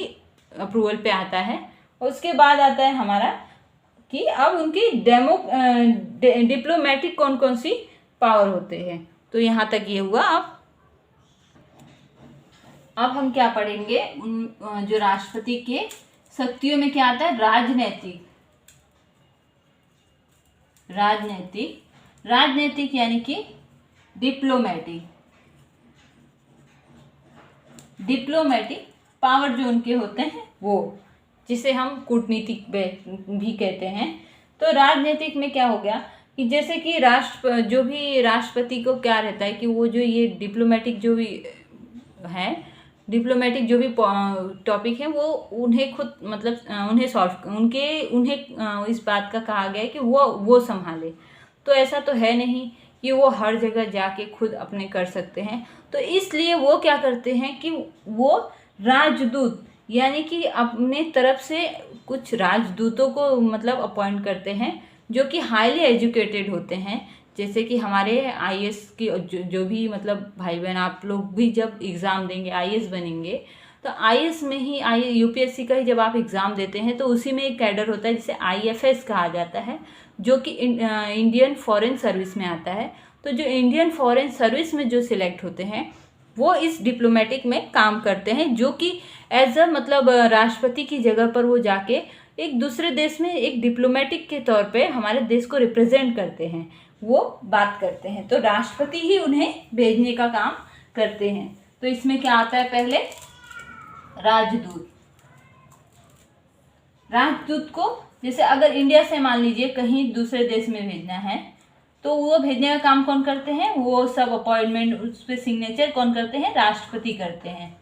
अप्रूवल पे आता है। उसके बाद आता है हमारा कि अब उनकी डिप्लोमेटिक कौन कौन सी पावर होते हैं। तो यहाँ तक ये हुआ। अब हम क्या पढ़ेंगे, उन जो राष्ट्रपति के शक्तियों में क्या आता है? राजनैतिक यानी कि डिप्लोमेटिक पावर जो उनके होते हैं, वो जिसे हम कूटनीतिक भी कहते हैं। तो राजनीतिक में क्या हो गया कि जैसे कि जो भी राष्ट्रपति को क्या रहता है कि वो जो ये डिप्लोमेटिक जो भी टॉपिक है, वो उन्हें खुद मतलब उन्हें इस बात का कहा गया है कि वो संभाले। तो ऐसा तो है नहीं कि वो हर जगह जाके खुद अपने कर सकते हैं। तो इसलिए वो क्या करते हैं कि वो राजदूत यानी कि अपने तरफ से कुछ राजदूतों को मतलब अपॉइंट करते हैं, जो कि हाईली एजुकेटेड होते हैं। जैसे कि हमारे आईएएस की जो भी मतलब भाई बहन, आप लोग भी जब एग्ज़ाम देंगे आईएएस बनेंगे, तो आईएएस में ही यूपीएससी का ही जब आप एग्ज़ाम देते हैं तो उसी में एक कैडर होता है जिसे आईएफएस कहा जाता है, जो कि इंडियन फॉरेन सर्विस में आता है। तो जो इंडियन फॉरेन सर्विस में जो सिलेक्ट होते हैं वो इस डिप्लोमेटिक में काम करते हैं, जो कि एज अ मतलब राष्ट्रपति की जगह पर वो जाके एक दूसरे देश में एक डिप्लोमेटिक के तौर पे हमारे देश को रिप्रेजेंट करते हैं, वो बात करते हैं। तो राष्ट्रपति ही उन्हें भेजने का काम करते हैं। तो इसमें क्या आता है? पहले राजदूत को जैसे अगर इंडिया से मान लीजिए कहीं दूसरे देश में भेजना है, तो वो भेजने का काम कौन करते हैं? वो सब अपॉइंटमेंट, उस पर सिग्नेचर कौन करते हैं? राष्ट्रपति करते हैं।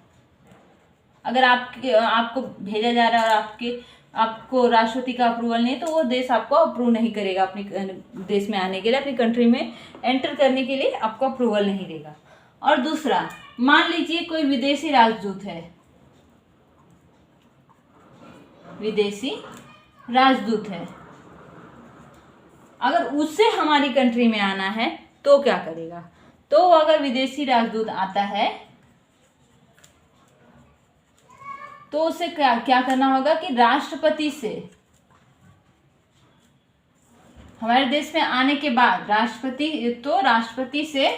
अगर आपको भेजा जा रहा है और आपके आपको राष्ट्रपति का अप्रूवल नहीं, तो वो देश आपको अप्रूव नहीं करेगा अपने देश में आने के लिए, अपनी कंट्री में एंटर करने के लिए आपको अप्रूवल नहीं देगा। और दूसरा, मान लीजिए कोई विदेशी राजदूत है, विदेशी राजदूत है, अगर उससे हमारी कंट्री में आना है तो क्या करेगा? तो अगर विदेशी राजदूत आता है तो उसे क्या क्या करना होगा कि राष्ट्रपति से, हमारे देश में आने के बाद राष्ट्रपति से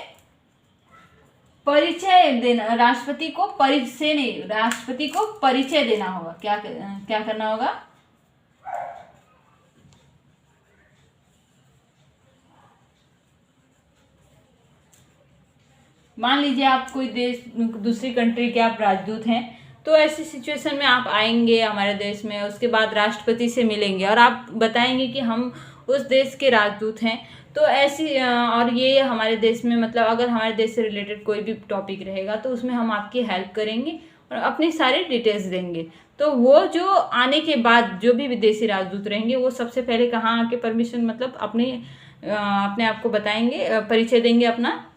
परिचय देना, राष्ट्रपति को परिचय देना होगा। क्या करना होगा? मान लीजिए आप कोई देश, दूसरी कंट्री के आप राजदूत हैं, तो ऐसी सिचुएशन में आप आएंगे हमारे देश में, उसके बाद राष्ट्रपति से मिलेंगे और आप बताएंगे कि हम उस देश के राजदूत हैं। तो ऐसी और ये हमारे देश में, मतलब अगर हमारे देश से रिलेटेड कोई भी टॉपिक रहेगा तो उसमें हम आपकी हेल्प करेंगे और अपनी सारी डिटेल्स देंगे। तो वो जो आने के बाद जो भी विदेशी राजदूत रहेंगे वो सबसे पहले कहाँ आके परमिशन, मतलब अपने आप को बताएंगे, परिचय देंगे अपना,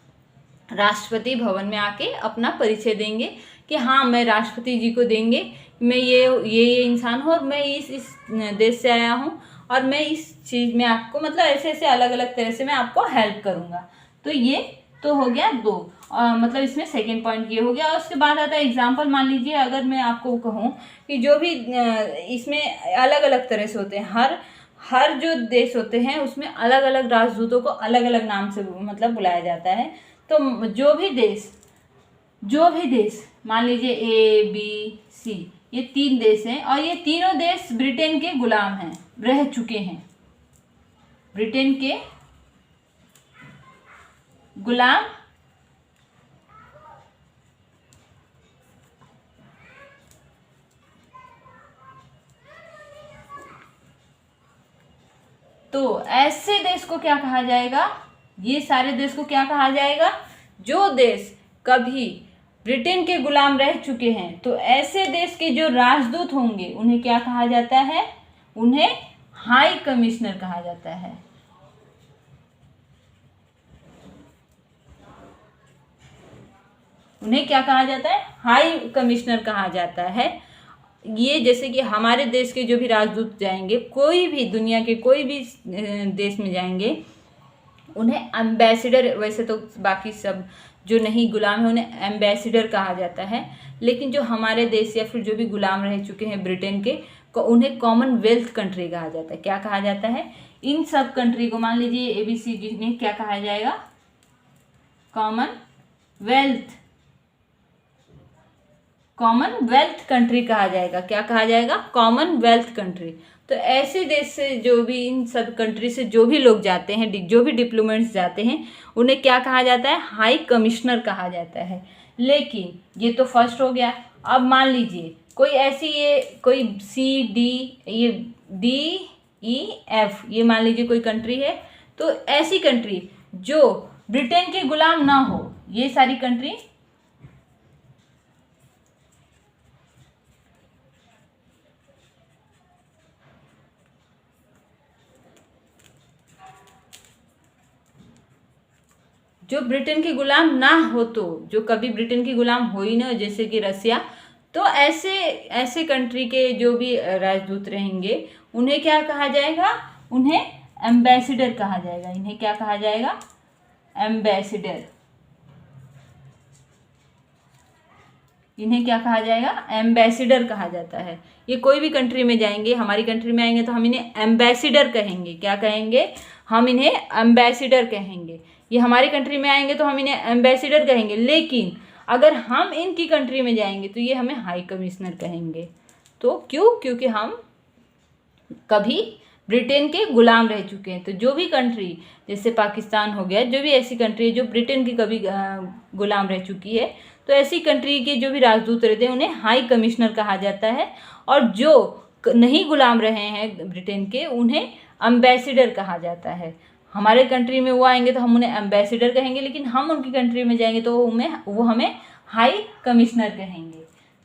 राष्ट्रपति भवन में आके अपना परिचय देंगे कि हाँ, मैं राष्ट्रपति जी को देंगे, मैं ये इंसान हूँ और मैं इस देश से आया हूँ और मैं इस चीज़ में आपको, मतलब ऐसे ऐसे अलग अलग तरह से मैं आपको हेल्प करूँगा। तो ये तो हो गया दो, मतलब इसमें सेकेंड पॉइंट ये हो गया। और उसके बाद आता है एग्जाम्पल। मान लीजिए अगर मैं आपको कहूँ कि जो भी इसमें अलग अलग तरह से होते हैं, हर जो देश होते हैं उसमें अलग अलग राजदूतों को अलग अलग नाम से मतलब बुलाया जाता है। तो जो भी देश मान लीजिए ABC, ये 3 देश हैं और ये तीनों देश ब्रिटेन के गुलाम हैं, रह चुके हैं, ब्रिटेन के गुलाम तो ऐसे देश को क्या कहा जाएगा? ये सारे देश को क्या कहा जाएगा? जो देश कभी ब्रिटेन के गुलाम रह चुके हैं, तो ऐसे देश के जो राजदूत होंगे उन्हें क्या कहा जाता है? उन्हें हाई कमिश्नर कहा जाता है। उन्हें क्या कहा जाता है? हाई कमिश्नर कहा जाता है। ये जैसे कि हमारे देश के जो भी राजदूत जाएंगे, कोई भी दुनिया के कोई भी देश में जाएंगे, उन्हें एम्बेसडर, वैसे तो बाकी सब जो नहीं गुलाम है उन्हें एम्बेसडर कहा जाता है, लेकिन जो हमारे देश या फिर जो भी गुलाम रह चुके हैं ब्रिटेन के, उन्हें कॉमनवेल्थ कंट्री कहा जाता है। क्या कहा जाता है? इन सब कंट्री को, मान लीजिए ABC जिन्हें क्या कहा जाएगा? कॉमनवेल्थ कंट्री कहा जाएगा। क्या कहा जाएगा? Commonwealth country. तो ऐसे देश से जो भी, इन सब कंट्री से जो भी लोग जाते हैं, जो भी डिप्लोमेट्स जाते हैं, उन्हें क्या कहा जाता है? हाई कमिश्नर कहा जाता है। लेकिन ये तो फर्स्ट हो गया। अब मान लीजिए कोई ऐसी, कोई CD, ये DEF, ये मान लीजिए कोई कंट्री है, तो ऐसी कंट्री जो ब्रिटेन के गुलाम ना हो, ये सारी कंट्री जो ब्रिटेन के गुलाम ना हो, तो जो कभी ब्रिटेन के गुलाम हो ही ना, जैसे कि रसिया, तो ऐसे कंट्री के जो भी राजदूत रहेंगे उन्हें क्या कहा जाएगा? उन्हें एम्बेसडर कहा जाएगा। इन्हें क्या कहा जाएगा? एम्बेसडर। इन्हें क्या कहा जाएगा? एम्बेसडर कहा जाता है। ये कोई भी कंट्री में जाएंगे, हमारी कंट्री में आएंगे तो हम इन्हें एम्बेसडर कहेंगे। क्या कहेंगे? हम इन्हें एम्बेसडर कहेंगे। ये हमारी कंट्री में आएंगे तो हम इन्हें एम्बेसडर कहेंगे, लेकिन अगर हम इनकी कंट्री में जाएंगे तो ये हमें हाई कमिश्नर कहेंगे। तो क्यों? क्योंकि हम कभी ब्रिटेन के गुलाम रह चुके हैं। तो जो भी कंट्री, जैसे पाकिस्तान हो गया, जो भी ऐसी कंट्री जो ब्रिटेन की कभी गुलाम रह चुकी है, तो ऐसी कंट्री के जो भी राजदूत रहते हैं उन्हें हाई कमिश्नर कहा जाता है। और जो नहीं गुलाम रहे हैं ब्रिटेन के, उन्हें एम्बेसडर कहा जाता है। हमारे कंट्री में वो आएंगे तो हम उन्हें एम्बेसडर कहेंगे, लेकिन हम उनकी कंट्री में जाएंगे तो वो हमें हाई कमिश्नर कहेंगे।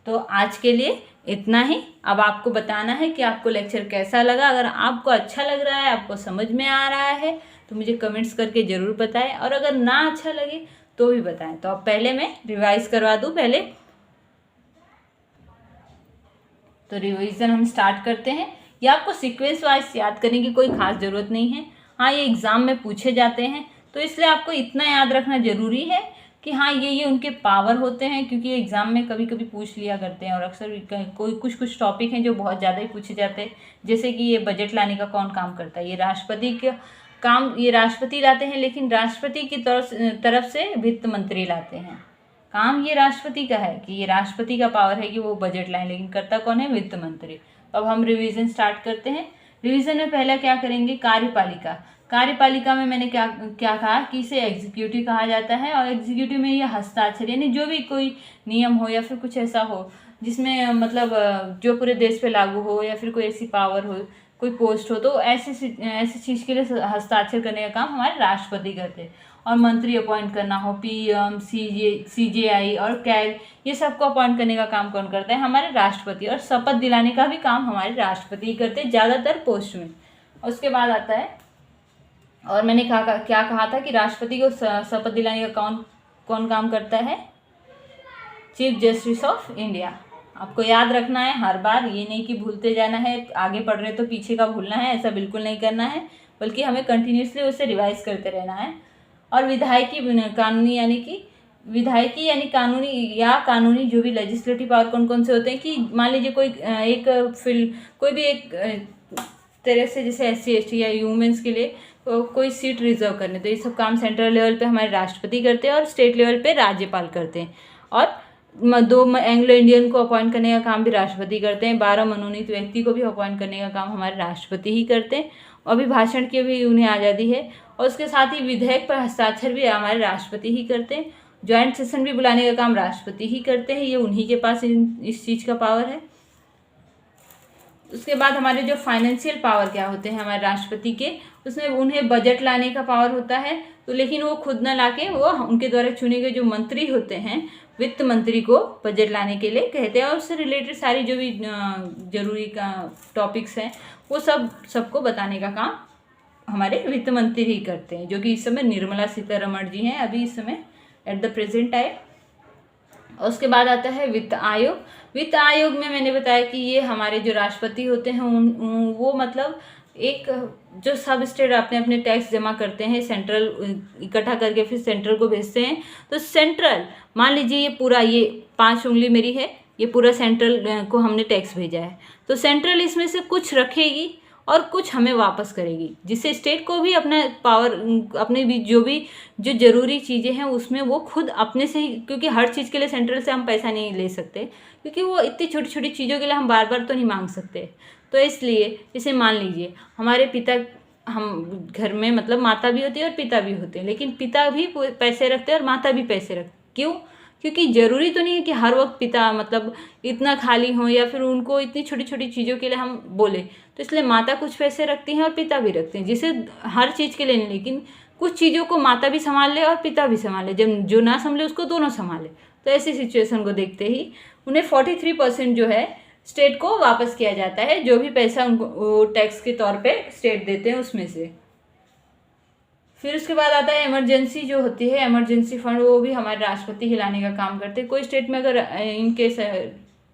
तो आज के लिए इतना ही। अब आपको बताना है कि आपको लेक्चर कैसा लगा। अगर आपको अच्छा लग रहा है, आपको समझ में आ रहा है, तो मुझे कमेंट्स करके ज़रूर बताएं, और अगर ना अच्छा लगे तो भी बताएं। तो अब पहले मैं रिवाइज करवा दूँ पहले। तो रिवीजन हम स्टार्ट करते हैं। ये आपको सीक्वेंस वाइज याद करने की कोई खास ज़रूरत नहीं है। हाँ, ये एग्ज़ाम में पूछे जाते हैं, तो इसलिए आपको इतना याद रखना ज़रूरी है कि हाँ, ये उनके पावर होते हैं, क्योंकि एग्ज़ाम में कभी कभी पूछ लिया करते हैं, और अक्सर कोई कुछ टॉपिक हैं जो बहुत ज़्यादा ही पूछे जाते हैं। जैसे कि ये बजट लाने का कौन काम करता है, ये राष्ट्रपति का काम, ये राष्ट्रपति लाते हैं, लेकिन राष्ट्रपति की तरफ से वित्त मंत्री लाते हैं। काम ये राष्ट्रपति का है कि ये राष्ट्रपति का पावर है कि वो बजट लाए, लेकिन करता कौन है, वित्त मंत्री। अब हम रिवीजन स्टार्ट करते हैं। रिवीजन में पहला क्या करेंगे, कार्यपालिका। कार्यपालिका में मैंने क्या क्या कहा कि इसे एग्जीक्यूटिव कहा जाता है, और एग्जीक्यूटिव में ये हस्ताक्षर, यानी जो भी कोई नियम हो या फिर कुछ ऐसा हो जिसमें मतलब जो पूरे देश पे लागू हो, या फिर कोई ऐसी पावर हो, कोई पोस्ट हो, तो ऐसी चीज़ के लिए हस्ताक्षर करने का काम हमारे राष्ट्रपति करते हैं। और मंत्री अपॉइंट करना हो, पीएम, सीजेआई और कैग, ये सबको अपॉइंट करने का काम कौन करता है, हमारे राष्ट्रपति। और शपथ दिलाने का भी काम हमारे राष्ट्रपति ही करते हैं ज़्यादातर पोस्ट में। उसके बाद आता है, और मैंने क्या कहा था कि राष्ट्रपति को शपथ दिलाने का कौन काम करता है, चीफ जस्टिस ऑफ इंडिया। आपको याद रखना है हर बार, ये नहीं कि भूलते जाना है, आगे पढ़ रहे तो पीछे का भूलना है, ऐसा बिल्कुल नहीं करना है, बल्कि हमें कंटिन्यूसली उसे रिवाइज करते रहना है। और विधायकी कानूनी, यानी कानूनी जो भी लेजिस्लेटिव पावर कौन कौन से होते हैं, कि मान लीजिए कोई भी एक तरह से, जैसे SC ST या वुमेन्स के लिए कोई सीट रिजर्व करने, तो ये सब काम सेंट्रल लेवल पे हमारे राष्ट्रपति करते हैं, और स्टेट लेवल पे राज्यपाल करते हैं। और 2 एंग्लो इंडियन को अपॉइंट करने का काम भी राष्ट्रपति करते हैं। 12 मनोनीत व्यक्ति को भी अपॉइंट करने का काम हमारे राष्ट्रपति ही करते हैं। अभिभाषण की भी उन्हें आज़ादी है, और उसके साथ ही विधेयक पर हस्ताक्षर भी हमारे राष्ट्रपति ही करते हैं। ज्वाइंट सेशन भी बुलाने का काम राष्ट्रपति ही करते हैं, ये उन्हीं के पास इस चीज़ का पावर है। उसके बाद हमारे जो फाइनेंशियल पावर क्या होते हैं हमारे राष्ट्रपति के, उसमें उन्हें बजट लाने का पावर होता है, तो लेकिन वो खुद न लाके, वो उनके द्वारा चुने गए जो मंत्री होते हैं, वित्त मंत्री को बजट लाने के लिए कहते हैं, और उससे रिलेटेड सारी जो भी जरूरी का टॉपिक्स हैं वो सबको बताने का काम हमारे वित्त मंत्री ही करते हैं, जो कि इस समय निर्मला सीतारमण जी हैं अभी इस समय एट द प्रेजेंट टाइम। और उसके बाद आता है वित्त आयोग। वित्त आयोग में मैंने बताया कि ये हमारे जो राष्ट्रपति होते हैं वो मतलब एक जो सब स्टेट अपने अपने टैक्स जमा करते हैं, सेंट्रल इकट्ठा करके फिर सेंट्रल को भेजते हैं। तो सेंट्रल, मान लीजिए ये पूरा, ये 5 उंगली मेरी है, ये पूरा सेंट्रल को हमने टैक्स भेजा है, तो सेंट्रल इसमें से कुछ रखेगी और कुछ हमें वापस करेगी, जिससे स्टेट को भी अपना पावर, अपने भी जो ज़रूरी चीज़ें हैं उसमें वो खुद अपने से ही, क्योंकि हर चीज़ के लिए सेंट्रल से हम पैसा नहीं ले सकते, क्योंकि वो इतनी छोटी छोटी चीज़ों के लिए हम बार बार तो नहीं मांग सकते। तो इसलिए जैसे मान लीजिए हमारे पिता, हम घर में मतलब माता भी होती है और पिता भी होते हैं, लेकिन पिता भी पैसे रखते हैं और माता भी पैसे रखते। क्यों? क्योंकि ज़रूरी तो नहीं है कि हर वक्त पिता मतलब इतना खाली हो, या फिर उनको इतनी छोटी छोटी चीज़ों के लिए हम बोले, तो इसलिए माता कुछ पैसे रखती हैं और पिता भी रखते हैं, जिसे हर चीज़ के लिए नहीं, लेकिन कुछ चीज़ों को माता भी संभाल ले और पिता भी संभाल ले, जब जो ना संभाले उसको दोनों संभाले। तो ऐसी सिचुएशन को देखते ही उन्हें 43% जो है स्टेट को वापस किया जाता है, जो भी पैसा उनको टैक्स के तौर पे स्टेट देते हैं उसमें से। फिर उसके बाद आता है इमरजेंसी जो होती है, इमरजेंसी फंड, वो भी हमारे राष्ट्रपति हिलाने का काम करते हैं। कोई स्टेट में अगर इनकेस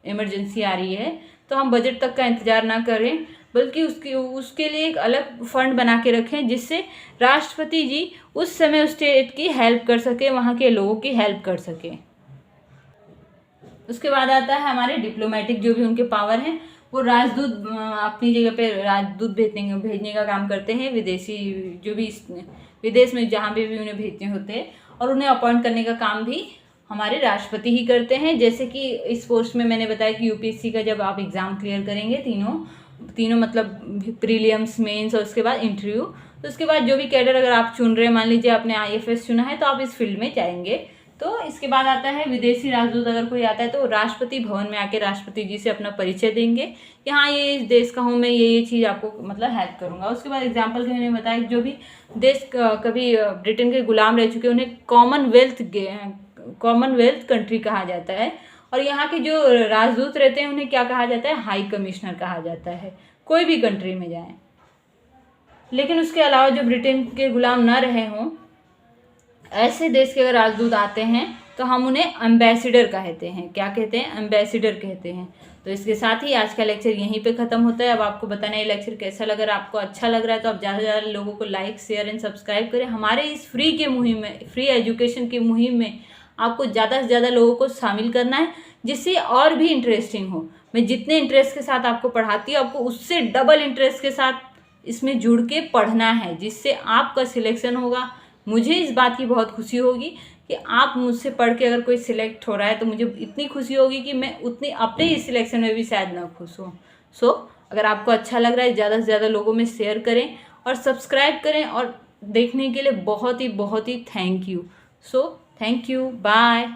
इमरजेंसी आ रही है तो हम बजट तक का इंतजार ना करें, बल्कि उसके लिए एक अलग फंड बना के रखें, जिससे राष्ट्रपति जी उस समय उस स्टेट की हेल्प कर सके, वहाँ के लोगों की हेल्प कर सके। उसके बाद आता है हमारे डिप्लोमेटिक, जो भी उनके पावर हैं, वो राजदूत अपनी जगह पे राजदूत भेजने का काम करते हैं, विदेशी जो भी विदेश में जहाँ भी उन्हें भेजने होते हैं, और उन्हें अपॉइंट करने का काम भी हमारे राष्ट्रपति ही करते हैं। जैसे कि इस पोस्ट में मैंने बताया कि यूपीएससी का जब आप एग्ज़ाम क्लियर करेंगे, तीनों मतलब प्रीलिम्स, मेंस और उसके बाद इंटरव्यू, तो उसके बाद जो भी कैडर अगर आप चुन रहे हैं, मान लीजिए आपने IFS चुना है, तो आप इस फील्ड में जाएंगे। तो इसके बाद आता है विदेशी राजदूत, अगर कोई आता है तो राष्ट्रपति भवन में आके राष्ट्रपति जी से अपना परिचय देंगे कि हाँ ये इस देश का हूँ, मैं ये चीज़ आपको मतलब हेल्प करूँगा। उसके बाद एग्जाम्पल के मैंने बताया जो भी देश कभी ब्रिटेन के गुलाम रह चुके उन्हें कॉमनवेल्थ कंट्री कहा जाता है, और यहाँ के जो राजदूत रहते हैं उन्हें क्या कहा जाता है, हाई कमिश्नर कहा जाता है, कोई भी कंट्री में जाएं। लेकिन उसके अलावा जो ब्रिटेन के गुलाम ना रहे हों, ऐसे देश के अगर राजदूत आते हैं तो हम उन्हें एम्बेसडर कहते हैं। क्या कहते हैं, एम्बेसडर कहते हैं। तो इसके साथ ही आज का लेक्चर यहीं पे ख़त्म होता है। अब आपको बताना है ये लेक्चर कैसा लग रहा है। आपको अच्छा लग रहा है तो आप ज़्यादा से ज़्यादा लोगों को लाइक, शेयर एंड सब्सक्राइब करें। हमारे इस फ्री के मुहिम में, फ्री एजुकेशन की मुहिम में आपको ज़्यादा से ज़्यादा लोगों को शामिल करना है, जिससे और भी इंटरेस्टिंग हो। मैं जितने इंटरेस्ट के साथ आपको पढ़ाती हूँ, आपको उससे डबल इंटरेस्ट के साथ इसमें जुड़ के पढ़ना है, जिससे आपका सिलेक्शन होगा। मुझे इस बात की बहुत खुशी होगी कि आप मुझसे पढ़ के अगर कोई सिलेक्ट हो रहा है तो मुझे इतनी खुशी होगी कि मैं उतनी अपने ही सिलेक्शन में भी शायद ना खुश हूँ। सो अगर आपको अच्छा लग रहा है, ज़्यादा से ज़्यादा लोगों में शेयर करें और सब्सक्राइब करें। और देखने के लिए बहुत ही thank you. So thank you, bye.